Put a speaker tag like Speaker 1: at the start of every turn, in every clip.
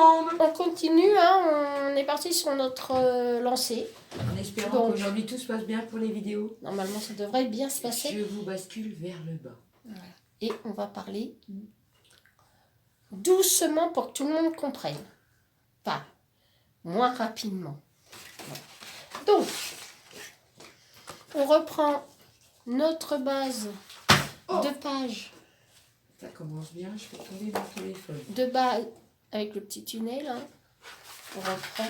Speaker 1: monde!
Speaker 2: On continue, hein, on est parti sur notre lancée.
Speaker 1: En espérant qu'aujourd'hui tout se passe bien pour les vidéos.
Speaker 2: Normalement, ça devrait bien se passer.
Speaker 1: Je vous bascule vers le bas.
Speaker 2: Voilà. Et on va parler doucement pour que tout le monde comprenne. Pas moins rapidement. Voilà. Donc, on reprend notre base de page.
Speaker 1: Ça commence bien, je fais tomber mon téléphone.
Speaker 2: De base avec le petit tunnel. Hein. On reprend.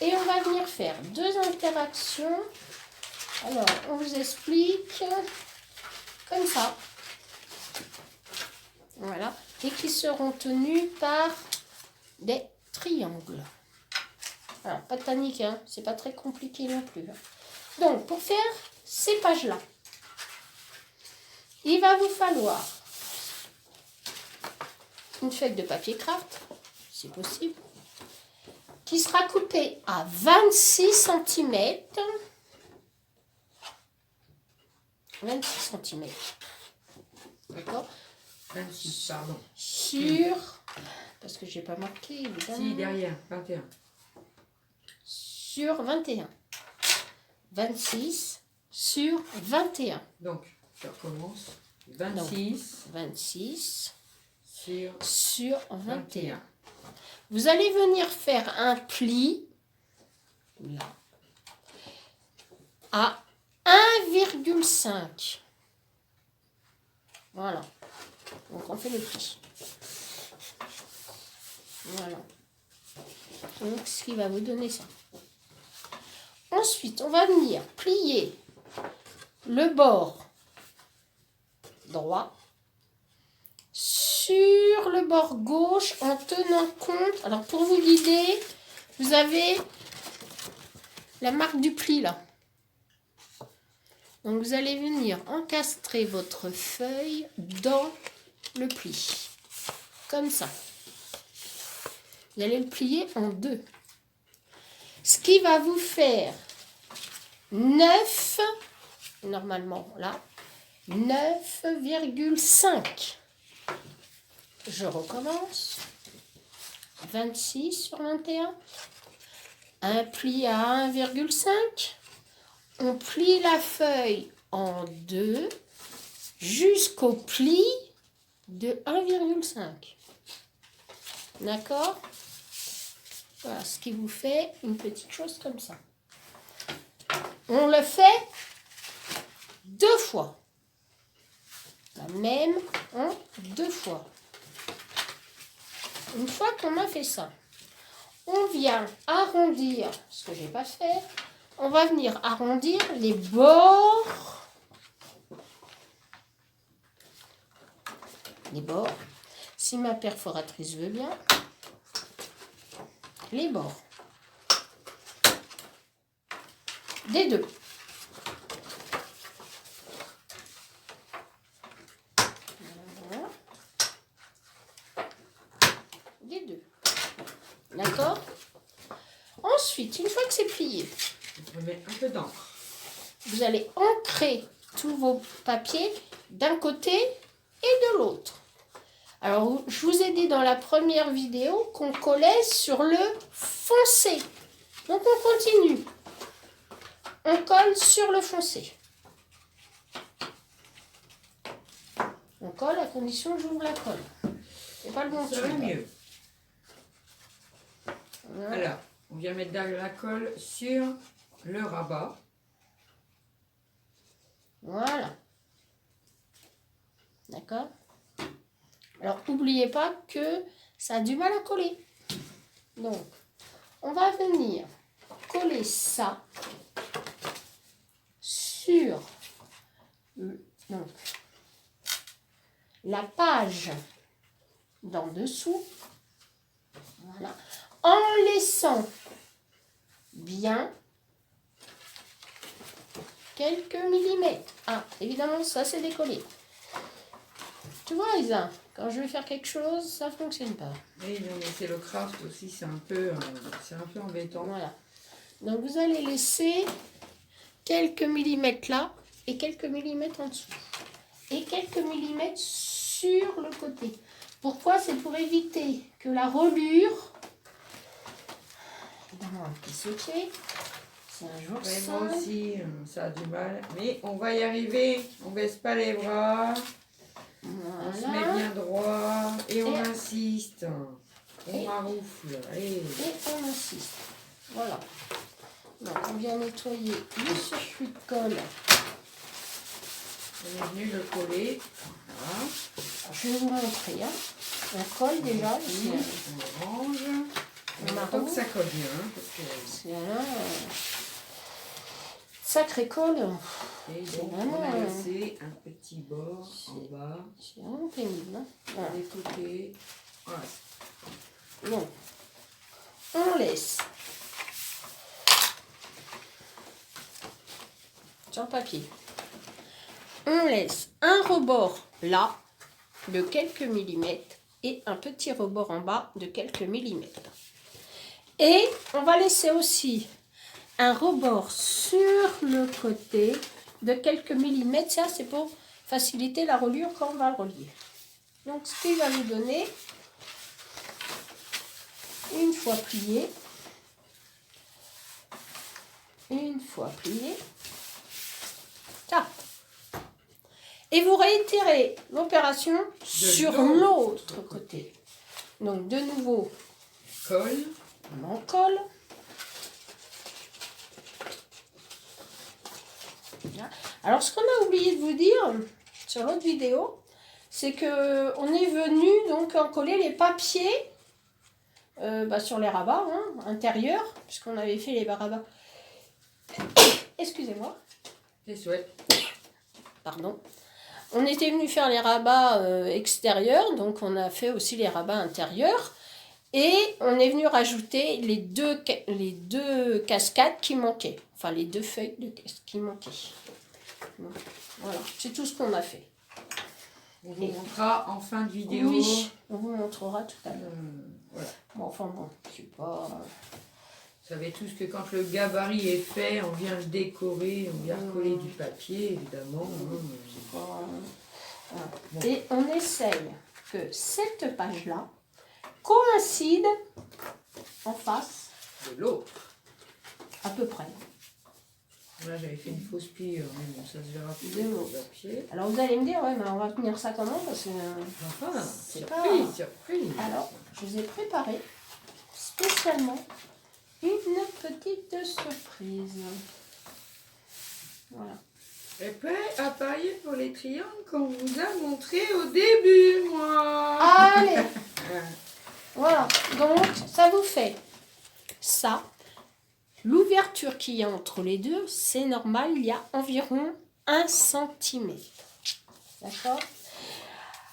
Speaker 2: Et on va venir faire deux interactions. Alors, on vous explique comme ça. Voilà. Et qui seront tenues par des triangles. Alors, pas de panique, hein. C'est pas très compliqué non plus. Donc, pour faire ces pages-là, il va vous falloir une feuille de papier craft, si possible, qui sera coupée à 26 cm. 26 cm. D'accord?
Speaker 1: 26, pardon.
Speaker 2: Sur... Parce que j'ai pas marqué, évidemment.
Speaker 1: Si, derrière, 21.
Speaker 2: Sur 21. 26 sur 21.
Speaker 1: Donc, je recommence. 26.
Speaker 2: Donc, 26
Speaker 1: sur
Speaker 2: 21. Vous allez venir faire un pli là à 1,5. Voilà. Donc on fait le pli. Voilà. Donc ce qui va vous donner ça. Ensuite, on va venir plier le bord droit sur le bord gauche en tenant compte. Alors pour vous guider, vous avez la marque du pli là. Donc vous allez venir encastrer votre feuille dans le pli. Comme ça. Vous allez le plier en deux. Ce qui va vous faire 9, normalement là, 9,5. Je recommence. 26 sur 21. Un pli à 1,5. On plie la feuille en deux jusqu'au pli de 1,5. D'accord? Voilà, ce qui vous fait une petite chose comme ça. On le fait deux fois. La même en deux fois. Une fois qu'on a fait ça, on vient arrondir, ce que je n'ai pas fait, on va venir arrondir les bords. Les bords, si ma perforatrice veut bien, les bords des deux. Voilà. Des deux. D'accord? Ensuite, une fois que c'est plié,
Speaker 1: je mets un peu d'encre.
Speaker 2: Vous allez ancrer tous vos papiers d'un côté et de l'autre. Alors, je vous ai dit dans la première vidéo qu'on collait sur le foncé. Donc, on continue. On colle sur le foncé. On colle à condition que j'ouvre la colle. C'est pas le bon
Speaker 1: Ça va
Speaker 2: tube.
Speaker 1: mieux.
Speaker 2: Voilà.
Speaker 1: Alors, on vient mettre de la colle sur le rabat.
Speaker 2: Voilà. D'accord? Alors, n'oubliez pas que ça a du mal à coller. Donc, on va venir coller ça sur donc, la page d'en dessous. Voilà. En laissant bien quelques millimètres. Ah, évidemment, ça c'est décollé. Tu vois, Isa, quand je vais faire quelque chose, ça fonctionne pas.
Speaker 1: Oui, non, mais c'est le craft aussi, c'est un peu embêtant.
Speaker 2: Voilà. Donc, vous allez laisser quelques millimètres là et quelques millimètres en dessous. Et quelques millimètres sur le côté. Pourquoi? C'est pour éviter que la reliure évidemment un pissotier. C'est un jour
Speaker 1: Ouais,
Speaker 2: ça.
Speaker 1: moi aussi, ça a du mal. Mais on va y arriver. On baisse pas les bras. On se met
Speaker 2: Voilà.
Speaker 1: bien droit. Et on insiste. On
Speaker 2: Et-
Speaker 1: maroufle. Allez.
Speaker 2: Et on insiste. Voilà. Donc on vient nettoyer le circuit de colle.
Speaker 1: On est venu le coller. Voilà.
Speaker 2: Alors, je vais vous montrer. Hein. On colle déjà. Ici,
Speaker 1: On range.
Speaker 2: On
Speaker 1: On attend que ça colle bien. Hein, parce que...
Speaker 2: c'est là. Sacré colle.
Speaker 1: Et
Speaker 2: C'est
Speaker 1: donc,
Speaker 2: vraiment,
Speaker 1: on a laissé un petit bord en bas,
Speaker 2: C'est vraiment pénible. Hein. Voilà.
Speaker 1: des côtés. Voilà.
Speaker 2: Donc, on laisse sur le papier. On laisse un rebord là de quelques millimètres et un petit rebord en bas de quelques millimètres. Et on va laisser aussi un rebord sur le côté de quelques millimètres. Ça, c'est pour faciliter la reliure quand on va le relier. Donc, ce qui va nous donner, une fois plié, ça. Et vous réitérez l'opération sur l'autre côté. Donc, de nouveau,
Speaker 1: Colle.
Speaker 2: on en colle. Alors, ce qu'on a oublié de vous dire sur l'autre vidéo, c'est que on est venu donc en coller les papiers sur les rabats intérieurs, puisqu'on avait fait les rabats. Excusez-moi.
Speaker 1: Les souhaits.
Speaker 2: Pardon. On était venu faire les rabats extérieurs, donc on a fait aussi les rabats intérieurs. Et on est venu rajouter les deux cascades qui manquaient. Enfin, les deux feuilles qui manquaient. Donc, voilà, c'est tout ce qu'on a fait.
Speaker 1: On vous montrera en fin de vidéo.
Speaker 2: Oui, on vous montrera tout à l'heure.
Speaker 1: Voilà.
Speaker 2: Bon, enfin bon, je sais pas...
Speaker 1: Vous savez tous que quand le gabarit est fait, on vient le décorer, on vient recoller du papier, évidemment.
Speaker 2: Voilà. Bon. Et on essaye que cette page-là coïncide en face
Speaker 1: De l'autre.
Speaker 2: à peu près.
Speaker 1: Là, j'avais fait une fausse pliure, mais bon, ça se verra plus
Speaker 2: De
Speaker 1: sur
Speaker 2: l'autre.
Speaker 1: le papier.
Speaker 2: Alors vous allez me dire, ouais, mais on va tenir ça comment parce que...
Speaker 1: Enfin,
Speaker 2: c'est
Speaker 1: surprise,
Speaker 2: pas...
Speaker 1: surprise.
Speaker 2: Alors, je vous ai préparé spécialement une petite surprise. Voilà.
Speaker 1: Et prêt à parier pour les triangles qu'on vous a montré au début, moi.
Speaker 2: Allez. Voilà, donc ça vous fait ça. L'ouverture qu'il y a entre les deux, c'est normal, il y a environ 1 cm. D'accord?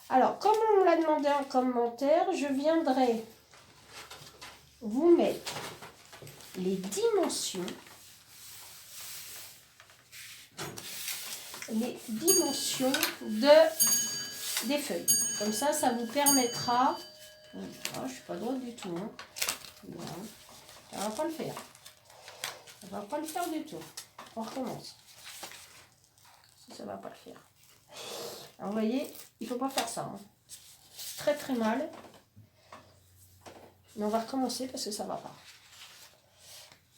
Speaker 2: Alors, comme on me l'a demandé en commentaire, je viendrai vous mettre les dimensions. Des feuilles. Comme ça, ça vous permettra... Ah, je ne suis pas droite du tout. Hein. Voilà. Ça ne va pas le faire. Ça ne va pas le faire du tout. On recommence. Ça ne va pas le faire. Alors, vous voyez, il ne faut pas faire ça. Hein. Très très mal. Mais on va recommencer parce que ça ne va pas.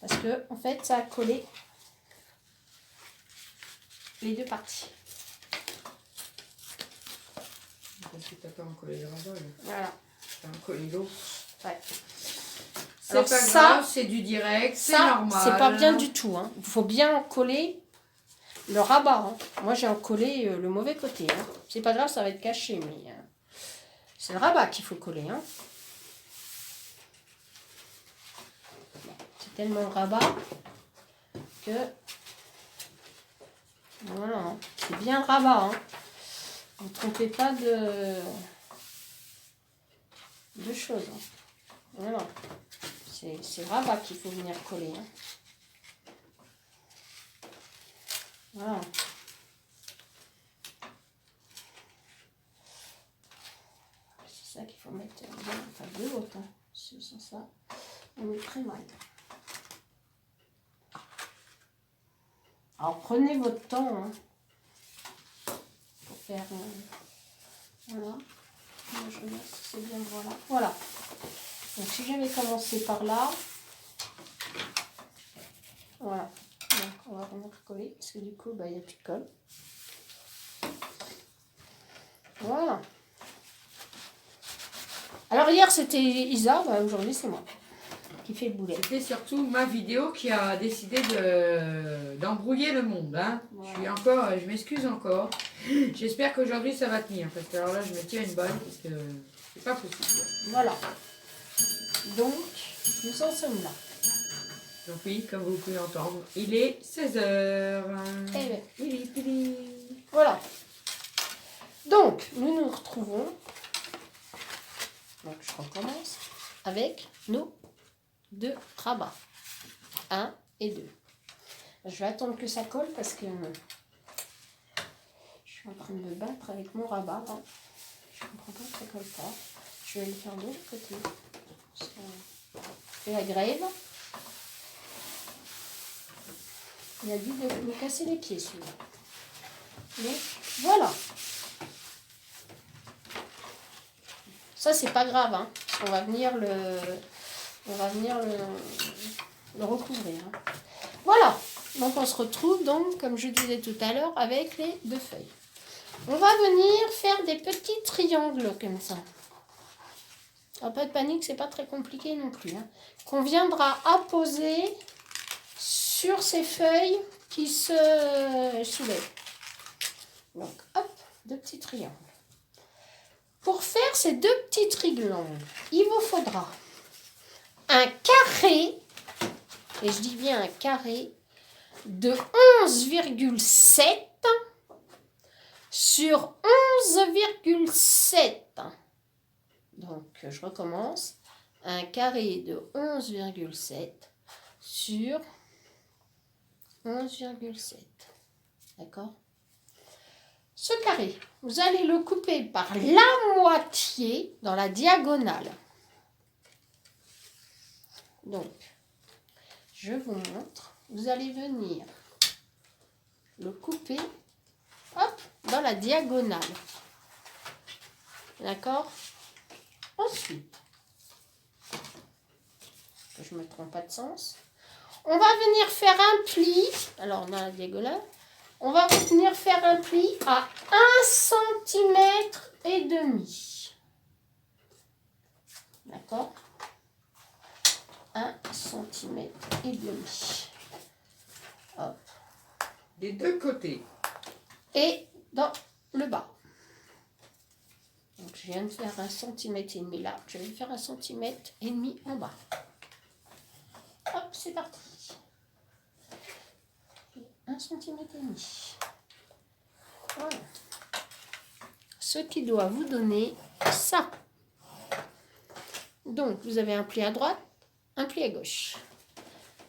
Speaker 2: Parce que, en fait, ça a collé les deux parties.
Speaker 1: Parce que tu n'as pas encollé le rabat, là.
Speaker 2: Voilà.
Speaker 1: Tu as encollé l'autre.
Speaker 2: Ouais.
Speaker 1: C'est pas grave, c'est du direct, c'est normal.
Speaker 2: C'est pas bien du tout. Hein. Il faut bien coller le rabat. Hein. Moi, j'ai encollé le mauvais côté. Hein. C'est pas grave, ça va être caché, mais c'est le rabat qu'il faut coller. Hein. C'est tellement le rabat que... Voilà, hein. C'est bien le rabat. Hein. Ne trompez pas de choses. Hein. Voilà. C'est le rabat qu'il faut venir coller. Hein. Voilà. C'est ça qu'il faut mettre bien, enfin de l'autre. Hein. Sans ça, on est très mal. Alors prenez votre temps hein, pour faire... voilà. Moi, je regarde si c'est bien droit là. Voilà. Donc si j'avais commencé par là, Voilà. Donc, on va venir coller parce que du coup, il n'y a plus de colle. Voilà. Alors hier c'était Isa, aujourd'hui c'est moi qui fait le boulet.
Speaker 1: C'était surtout ma vidéo qui a décidé d'embrouiller le monde. Hein. Voilà. Je m'excuse encore. J'espère qu'aujourd'hui ça va tenir. Parce que alors là je me tire une balle parce que c'est pas possible.
Speaker 2: Voilà. Donc nous en sommes là.
Speaker 1: Donc oui, comme vous pouvez entendre, il est 16h.
Speaker 2: Voilà. Donc nous nous retrouvons. Donc je recommence avec nos 2 rabats. 1 et 2. Je vais attendre que ça colle parce que je suis en train de me battre avec mon rabat. Hein. Je ne comprends pas que ça colle pas. Je vais le faire de l'autre côté. Je fais la grève. Il a dit de me casser les pieds celui-là. Mais voilà. Ça c'est pas grave. Hein. On va venir le recouvrir. Hein. Voilà. Donc on se retrouve donc, comme je disais tout à l'heure, avec les 2 feuilles. On va venir faire des petits triangles comme ça. Alors, pas de panique, c'est pas très compliqué non plus. Hein. Qu'on viendra apposer sur ces feuilles qui se soulèvent. Donc hop, 2 petits triangles. Pour faire ces 2 petits triangles, il vous faudra un carré, et je dis bien un carré, de 11,7 sur 11,7. Donc, je recommence. Un carré de 11,7 sur 11,7. D'accord ? Ce carré, vous allez le couper par la moitié dans la diagonale. Donc, je vous montre. Vous allez venir le couper, hop, dans la diagonale. D'accord ? Ensuite, que je ne me trompe pas de sens, on va venir faire un pli. Alors, dans la diagonale, on va venir faire un pli à 1,5 cm. D'accord ? 1,5 cm. Hop.
Speaker 1: Des 2 côtés.
Speaker 2: Et dans le bas. Donc je viens de faire 1,5 cm là. Je vais faire 1,5 cm en bas. Hop, c'est parti. 1,5 cm. Voilà. Ce qui doit vous donner ça. Donc vous avez un pli à droite, un pli à gauche.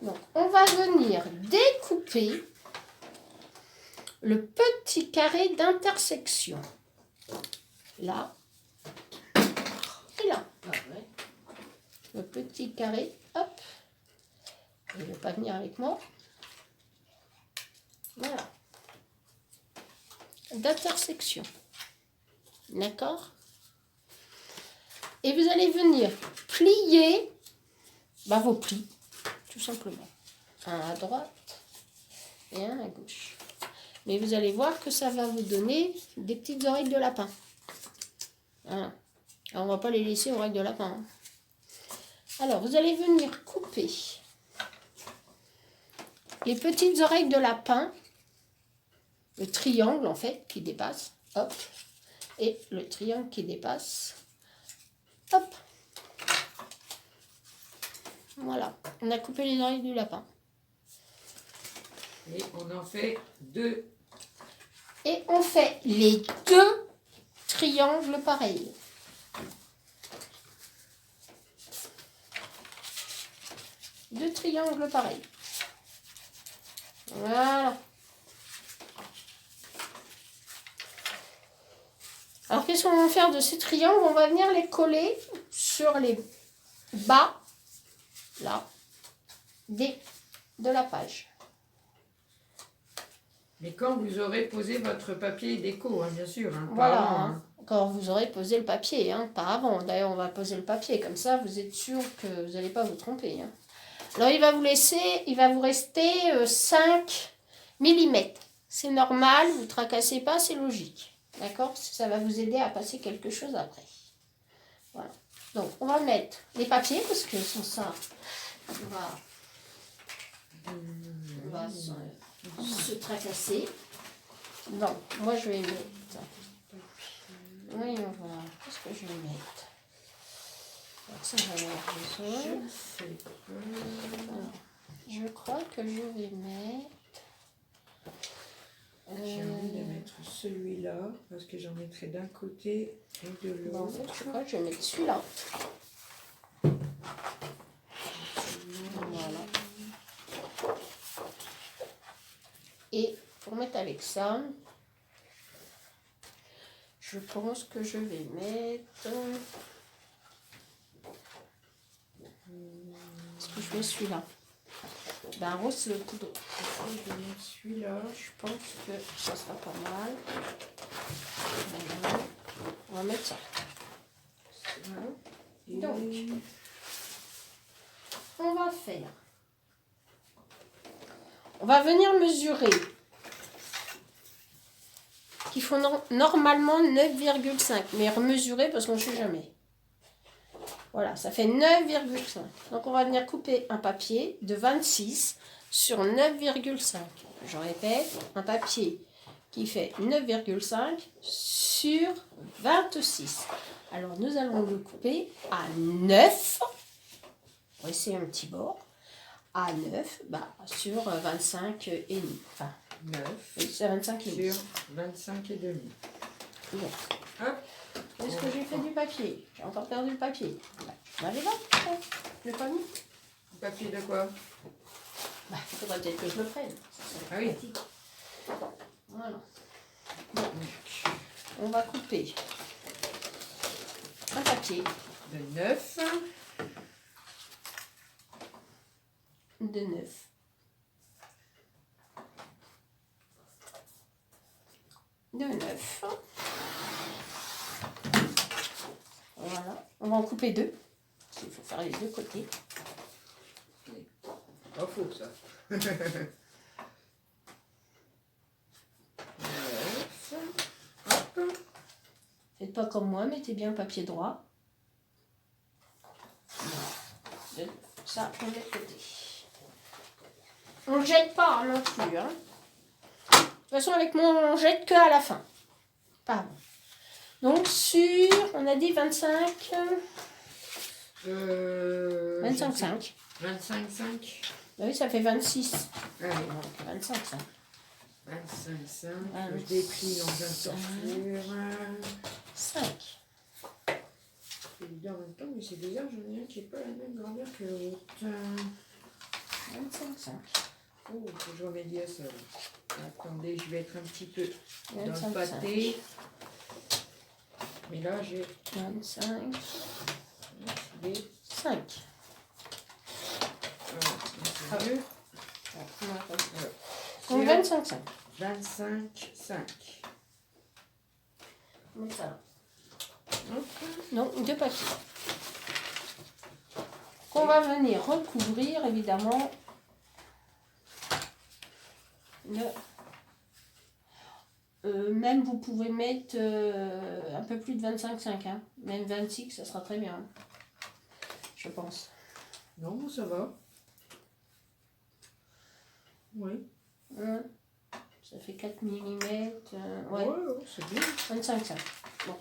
Speaker 2: Donc, on va venir découper le petit carré d'intersection. Là. Et là. Ah ouais. Le petit carré, hop. Il ne veut pas venir avec moi. Voilà. D'intersection. D'accord ? Et vous allez venir plier vos plis. Tout simplement. Un à droite et un à gauche. Mais vous allez voir que ça va vous donner des petites oreilles de lapin. Voilà. Alors, on ne va pas les laisser oreilles de lapin. Hein. Alors, vous allez venir couper les petites oreilles de lapin, le triangle en fait qui dépasse, hop, et le triangle qui dépasse, hop. Voilà, on a coupé les oreilles du lapin.
Speaker 1: Et on en fait 2.
Speaker 2: Et on fait les 2 triangles pareils. Deux triangles pareils. Voilà. Alors, qu'est-ce qu'on va faire de ces triangles? On va venir les coller sur les bas, là, de la page.
Speaker 1: Mais quand vous aurez posé votre papier déco, hein, bien sûr. Hein,
Speaker 2: voilà,
Speaker 1: avant, hein.
Speaker 2: Quand vous aurez posé le papier, hein, pas avant. D'ailleurs, on va poser le papier, comme ça, vous êtes sûr que vous n'allez pas vous tromper. Hein. Alors, il va vous rester 5 millimètres. C'est normal, vous ne tracassez pas, c'est logique. D'accord? Ça va vous aider à passer quelque chose après. Voilà. Donc, on va mettre les papiers, parce que sans ça, on va se tracasser. Donc, moi, je vais mettre... Oui, voilà. Qu'est-ce que je vais mettre? Alors, ça, j'en ai besoin. Alors, je crois que je vais mettre...
Speaker 1: J'ai envie de mettre celui-là, parce que j'en mettrai d'un côté et de l'autre.
Speaker 2: Bon, en fait, je crois que je vais mettre celui-là. Voilà. Et pour mettre avec ça, je pense que je vais mettre... Est-ce que je mets celui-là? Ben, rose, c'est le poudre.
Speaker 1: Je vais mettre celui-là.
Speaker 2: Je pense que ça sera pas mal. Voilà. On va mettre ça.
Speaker 1: Voilà. Et
Speaker 2: Donc, on va faire. On va venir mesurer. Qu'il faut normalement 9,5. Mais remesurer parce qu'on ne sait jamais. Voilà, ça fait 9,5. Donc, on va venir couper un papier de 26 sur 9,5. Je répète, un papier qui fait 9,5 sur 26. Alors, nous allons le couper à 9. On va essayer un petit bord. À 9, sur 25 et demi. Enfin,
Speaker 1: 9
Speaker 2: oui, c'est 25 et demi.
Speaker 1: sur 25 et demi.
Speaker 2: Bon.
Speaker 1: Hop.
Speaker 2: Est-ce que j'ai fait du papier? J'ai encore perdu le papier. Allez là, je l'ai pas mis.
Speaker 1: Papier de quoi?
Speaker 2: Il faudrait peut-être que je le prenne.
Speaker 1: Ah oui.
Speaker 2: Voilà. Donc, on va couper un papier
Speaker 1: De 9.
Speaker 2: de 9. De 9. Voilà. On va en couper 2. Il faut faire les deux côtés.
Speaker 1: Pas faux ça. 9. Hop.
Speaker 2: Faites pas comme moi, mettez bien le papier droit. Ça, on met de côté. On ne jette pas non plus. Hein. De toute façon, avec moi, on jette que à la fin. Pas avant. Donc, sur, on a dit 25... 25,5.
Speaker 1: 25,5.
Speaker 2: Bah oui, ça fait 26.
Speaker 1: Allez,
Speaker 2: 25,5.
Speaker 1: 25,5. Je déplie dans un sortir.
Speaker 2: 5.
Speaker 1: C'est évident en même temps, mais c'est bizarre, j'en ai un qui n'est pas la même grandeur que l'autre.
Speaker 2: 25,5.
Speaker 1: Oh, faut que je remédie à ça. Attendez, je vais être un petit peu dans
Speaker 2: 25,5.
Speaker 1: le pâté. Mais là, j'ai
Speaker 2: 25.
Speaker 1: des...
Speaker 2: 5.
Speaker 1: Ah oui.
Speaker 2: Donc 25,5.
Speaker 1: 25,5.
Speaker 2: Donc ça.
Speaker 1: Hop.
Speaker 2: Donc, 2 papiers. Qu'on va venir recouvrir, évidemment, même vous pouvez mettre un peu plus de 25,5. Hein. Même 26, ça sera très bien. Hein. Je pense.
Speaker 1: Non, ça va. Oui.
Speaker 2: Ça fait 4 mm.
Speaker 1: Ouais, c'est bien.
Speaker 2: 25,5. Bon.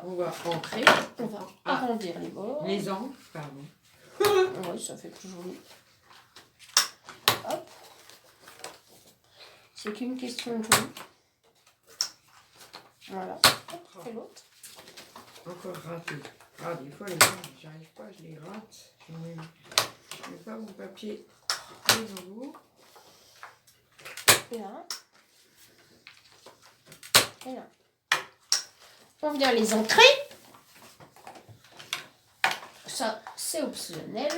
Speaker 1: On va rentrer.
Speaker 2: On va arrondir les bords.
Speaker 1: Les angles, pardon.
Speaker 2: Oui, ça fait plus joli. Hop. C'est qu'une question de joli. Voilà. Hop, et l'autre.
Speaker 1: Encore raté. Ah, des fois, les angles, j'arrive pas, je les rate. Je mets pas mon papier de nouveau.
Speaker 2: Et là. Et là. On vient les ancrer. Ça, c'est optionnel.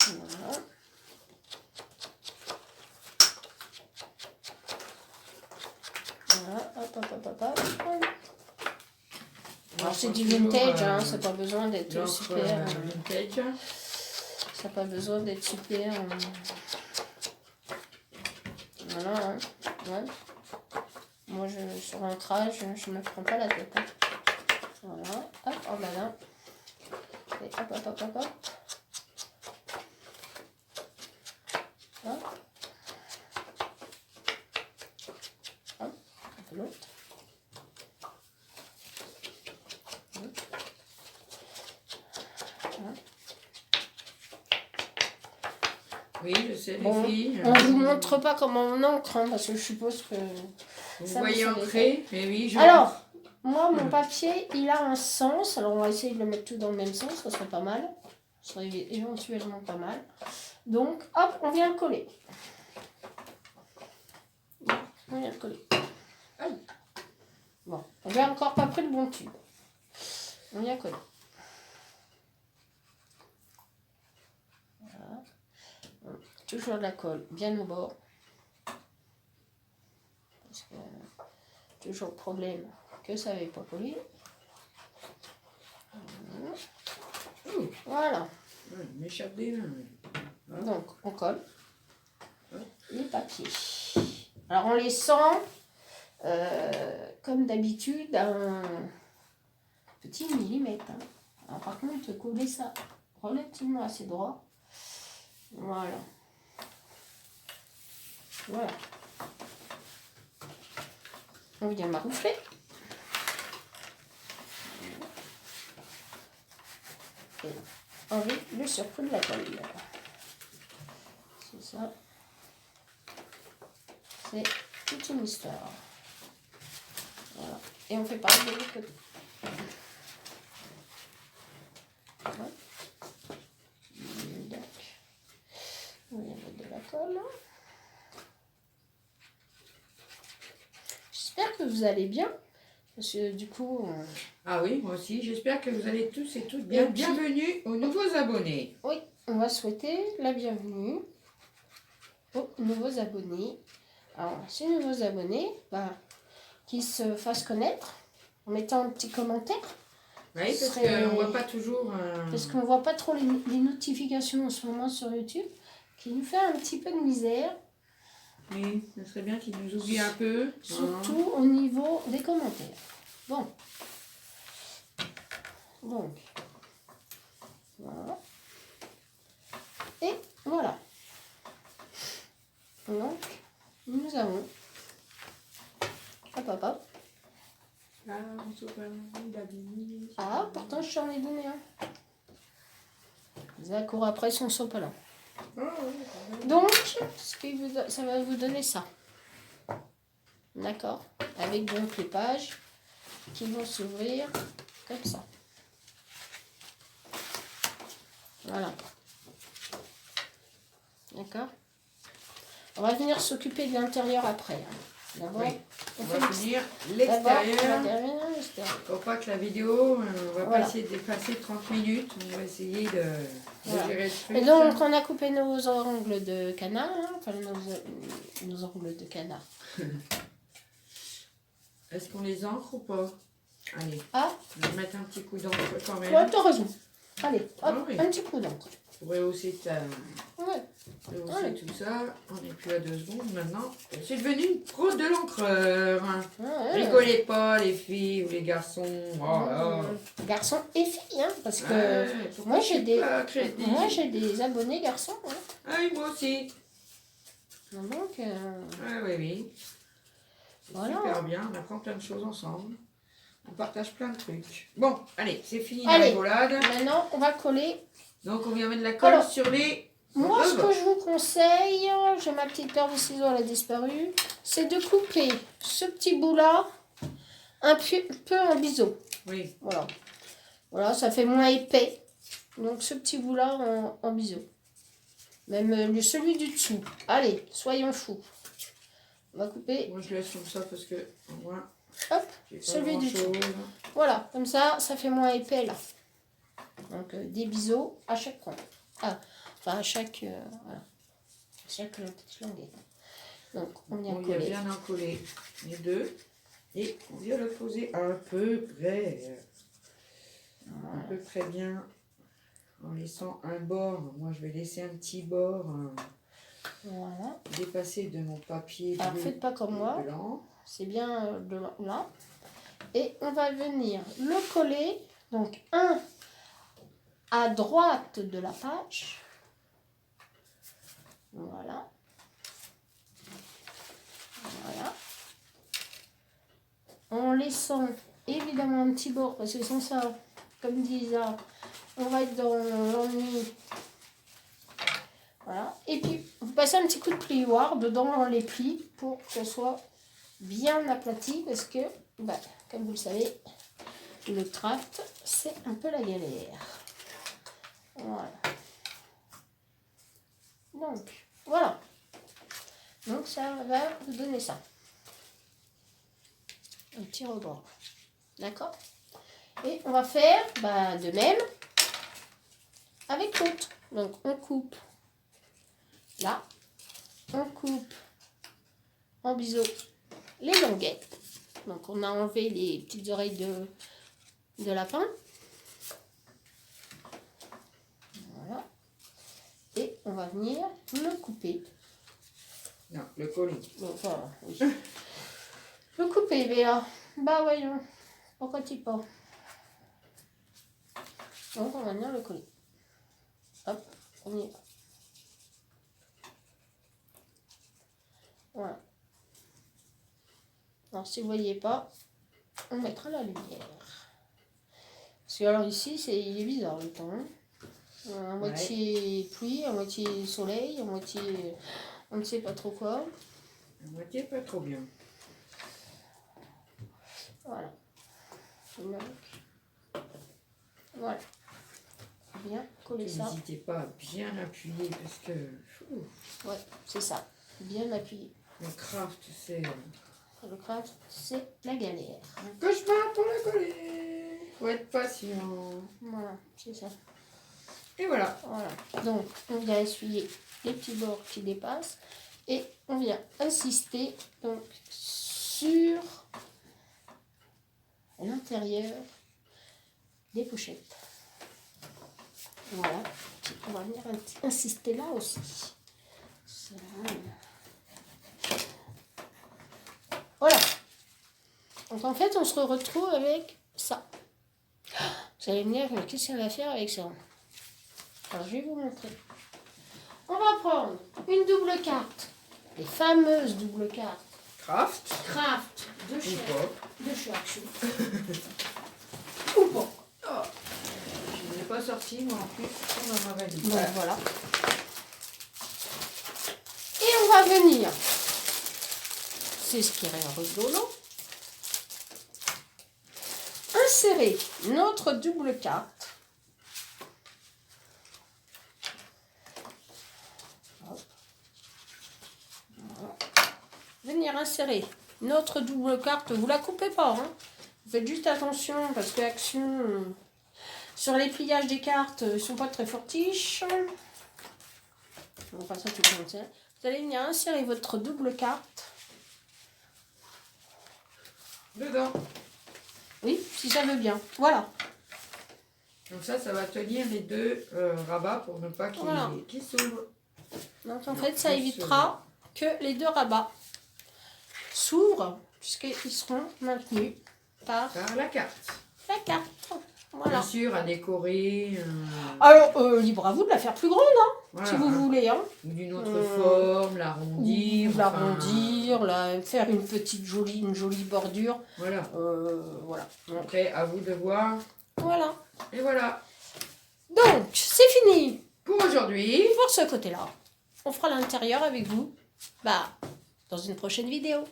Speaker 2: Voilà. Voilà, hop, hop, hop, hop, hop. Alors c'est
Speaker 1: prend
Speaker 2: du
Speaker 1: toujours,
Speaker 2: vintage, hein, ça n'a pas besoin d'être
Speaker 1: l'encre,
Speaker 2: super.
Speaker 1: vintage.
Speaker 2: Ça n'a pas besoin d'être super. Voilà, hein. Ouais. Moi, sur l'ancrage, je ne me prends pas la tête. Hein. Voilà, hop, en malin. Et hop, hop, hop, hop, hop. Hop. Hop, on fait l'autre.
Speaker 1: Oui, je sais,
Speaker 2: Bon,
Speaker 1: les filles.
Speaker 2: on ne vous montre pas comment on encre, hein, parce que je suppose que...
Speaker 1: Vous
Speaker 2: ça,
Speaker 1: voyez
Speaker 2: vous savez.
Speaker 1: ancrer, mais oui, je...
Speaker 2: Alors, moi, mon papier, il a un sens. Alors, on va essayer de le mettre tout dans le même sens, ça serait pas mal. Ça serait éventuellement pas mal. Donc, hop, on vient le coller. On vient le coller. Bon, on n'a encore pas pris le bon tube. On vient coller. Voilà. Toujours de la colle bien au bord. Parce que toujours le problème que ça n'avait pas collé. Voilà.
Speaker 1: Ouais, il m'échappe des mains.
Speaker 2: Donc, on colle les papiers. Alors, on les sent, comme d'habitude, un petit millimètre. Hein. Alors, par contre, coller ça relativement assez droit. Voilà. Voilà. On vient maroufler. Et enlever le surplus de la colle. C'est ça. C'est toute une histoire. Voilà. Et on fait pareil de l'autre côté. Voilà. Donc, on vient mettre de la colle. J'espère que vous allez bien. Parce que du coup...
Speaker 1: Ah oui, moi aussi. J'espère que vous allez tous et toutes bien.
Speaker 2: Et puis-
Speaker 1: Bienvenue aux nouveaux abonnés.
Speaker 2: Oui, on va souhaiter la bienvenue aux nouveaux abonnés. Alors, ces nouveaux abonnés, qui se fassent connaître en mettant un petit commentaire.
Speaker 1: Oui, parce
Speaker 2: serait-
Speaker 1: qu'on ne voit pas toujours...
Speaker 2: Parce qu'on ne voit pas trop les notifications en ce moment sur YouTube, qui nous fait un petit peu de misère,
Speaker 1: Oui, ce serait bien qu'ils nous oublient un peu.
Speaker 2: surtout au niveau des commentaires. Bon. Donc, voilà. Et voilà. Donc, nous avons... Hop, hop, hop.
Speaker 1: Ah, on se voit, il a mis...
Speaker 2: Ah, pourtant, je t'en ai donné un. Zach court après son sopalin. Donc, ça va vous donner ça. D'accord. Avec donc les pages qui vont s'ouvrir comme ça. Voilà. D'accord. On va venir s'occuper de l'intérieur après. D'abord,
Speaker 1: Oui. On
Speaker 2: on
Speaker 1: va
Speaker 2: fait
Speaker 1: finir
Speaker 2: d'abord
Speaker 1: l'extérieur.
Speaker 2: l'extérieur.
Speaker 1: Faut pas que la vidéo, on va
Speaker 2: Voilà.
Speaker 1: pas essayer de dépasser 30 minutes. On va essayer de
Speaker 2: Voilà.
Speaker 1: gérer le truc.
Speaker 2: Et donc, on a coupé nos ongles de canard. Hein, enfin, nos ongles de canard.
Speaker 1: Est-ce qu'on les encre ou pas? Allez,
Speaker 2: Ah,
Speaker 1: on va mettre un petit coup d'encre quand même.
Speaker 2: ouais, t'as raison. Allez, hop,
Speaker 1: Ah oui.
Speaker 2: un petit coup d'encre.
Speaker 1: Pour rehausser,
Speaker 2: Ouais.
Speaker 1: rehausser tout ça. On n'est plus à 2 secondes maintenant. Je suis devenue une pro de l'encreur.
Speaker 2: Ouais.
Speaker 1: Rigolez pas les filles ou les garçons. Oh là.
Speaker 2: Garçons et filles, hein, parce que
Speaker 1: Ouais, pourquoi
Speaker 2: moi
Speaker 1: je suis
Speaker 2: j'ai
Speaker 1: pas crédible?
Speaker 2: j'ai des abonnés garçons. Hein.
Speaker 1: Ah oui, moi aussi.
Speaker 2: Donc,
Speaker 1: Ah oui, oui. C'est
Speaker 2: Voilà.
Speaker 1: super bien, on apprend plein de choses ensemble. On partage plein de trucs. Bon, allez, c'est fini la
Speaker 2: Allez.
Speaker 1: rigolade.
Speaker 2: maintenant, on va coller.
Speaker 1: Donc on vient mettre de la colle
Speaker 2: Alors,
Speaker 1: sur les...
Speaker 2: Moi, ce
Speaker 1: œuvres.
Speaker 2: que je vous conseille, j'ai ma petite paire de ciseaux, elle a disparu, c'est de couper ce petit bout-là un peu en biseau.
Speaker 1: Oui,
Speaker 2: Voilà. Voilà, ça fait moins épais. Donc, ce petit bout-là en biseau. Même celui du dessous. Allez, soyons fous. On va couper.
Speaker 1: moi je laisse comme ça parce que au moins
Speaker 2: Hop,
Speaker 1: j'ai pas
Speaker 2: celui du
Speaker 1: grand-chose.
Speaker 2: voilà, comme ça fait moins épais là. Donc des biseaux à chaque coin. Ah, enfin à chaque, voilà. À chaque petite languette. Donc on vient
Speaker 1: On y a
Speaker 2: coller.
Speaker 1: bien encollé les deux. Et on vient le poser à peu près. à peu près bien en laissant un bord. Moi, je vais laisser un petit bord
Speaker 2: Voilà.
Speaker 1: dépasser de mon papier
Speaker 2: Alors,
Speaker 1: bleu
Speaker 2: faites pas comme
Speaker 1: et
Speaker 2: moi.
Speaker 1: blanc.
Speaker 2: C'est bien de là. Et on va venir le coller. Donc, un à droite de la page. Voilà. Voilà. En laissant évidemment un petit bord, parce que sans ça, comme dit Isa, on va être dans l'ennui. Voilà. Et puis, vous passez un petit coup de plioir dedans dans les plis pour que ce soit bien aplati, parce que, bah, comme vous le savez, le craft, c'est un peu la galère. Voilà. Donc, voilà. Donc, ça va vous donner ça. Un petit rebord. D'accord? Et on va faire de même avec l'autre. Donc, on coupe là. On coupe en biseau les languettes. Donc, on a enlevé les petites oreilles de lapin. Voilà. Et on va venir le couper.
Speaker 1: Non, le coller.
Speaker 2: Donc, voilà, oui. Le couper, Béa. Bah voyons. Pourquoi tu pas? Donc, on va venir le coller. Hop, on y va. Voilà. Alors, si vous ne voyez pas, on mettra la lumière. Parce que alors ici, il est bizarre le temps. Hein. À moitié pluie, à moitié soleil, à moitié... On ne sait pas trop quoi.
Speaker 1: À moitié pas trop bien.
Speaker 2: Voilà. Donc, voilà. Bien coller ça.
Speaker 1: N'hésitez pas à bien appuyer parce que
Speaker 2: Ouais, c'est ça. Bien appuyé.
Speaker 1: le craft, c'est
Speaker 2: Le craft, c'est la galère.
Speaker 1: un cauchemar pour la coller. Faut être patient.
Speaker 2: Voilà, c'est ça.
Speaker 1: Et voilà.
Speaker 2: Voilà. Donc, on vient essuyer les petits bords qui dépassent et on vient insister donc sur l'intérieur des pochettes. Voilà. Puis on va venir insister là aussi. Voilà. Donc en fait, on se retrouve avec ça. Vous allez me dire, mais qu'est-ce qu'on va faire avec ça? Alors, je vais vous montrer. On va prendre une double carte. Les fameuses doubles cartes.
Speaker 1: Craft.
Speaker 2: Craft de
Speaker 1: Ou
Speaker 2: chez
Speaker 1: pas.
Speaker 2: Action. Ou pas.
Speaker 1: Oh. Je n'ai pas sorti, moi en plus, on en a validé.
Speaker 2: Donc voilà. Et on va venir. C'est ce qui est rigolo. Insérer notre double carte. Venir insérer notre double carte. Vous la coupez pas, hein. Vous faites juste attention parce que Action sur les pliages des cartes, ils sont pas très fortiches. On va passer tout le temps. Vous allez venir insérer votre double carte
Speaker 1: Dedans.
Speaker 2: Oui, si ça veut bien. Voilà.
Speaker 1: Donc ça va tenir les deux rabats pour ne pas qu'ils s'ouvrent.
Speaker 2: Donc en fait, ça évitera que les deux rabats s'ouvrent puisqu'ils seront maintenus par
Speaker 1: la carte.
Speaker 2: la carte. Voilà.
Speaker 1: Bien sûr, à décorer.
Speaker 2: Alors, libre à vous de la faire plus grande, hein,
Speaker 1: Voilà,
Speaker 2: si vous voulez. Hein.
Speaker 1: Ou d'une autre forme, l'arrondir.
Speaker 2: Ou l'arrondir, faire une jolie bordure.
Speaker 1: Voilà.
Speaker 2: Voilà.
Speaker 1: Après, à vous de voir.
Speaker 2: Voilà.
Speaker 1: Et voilà.
Speaker 2: Donc, c'est fini
Speaker 1: Pour aujourd'hui.
Speaker 2: pour ce côté-là. On fera l'intérieur avec vous dans une prochaine vidéo.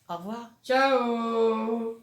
Speaker 2: Au revoir.
Speaker 1: Ciao.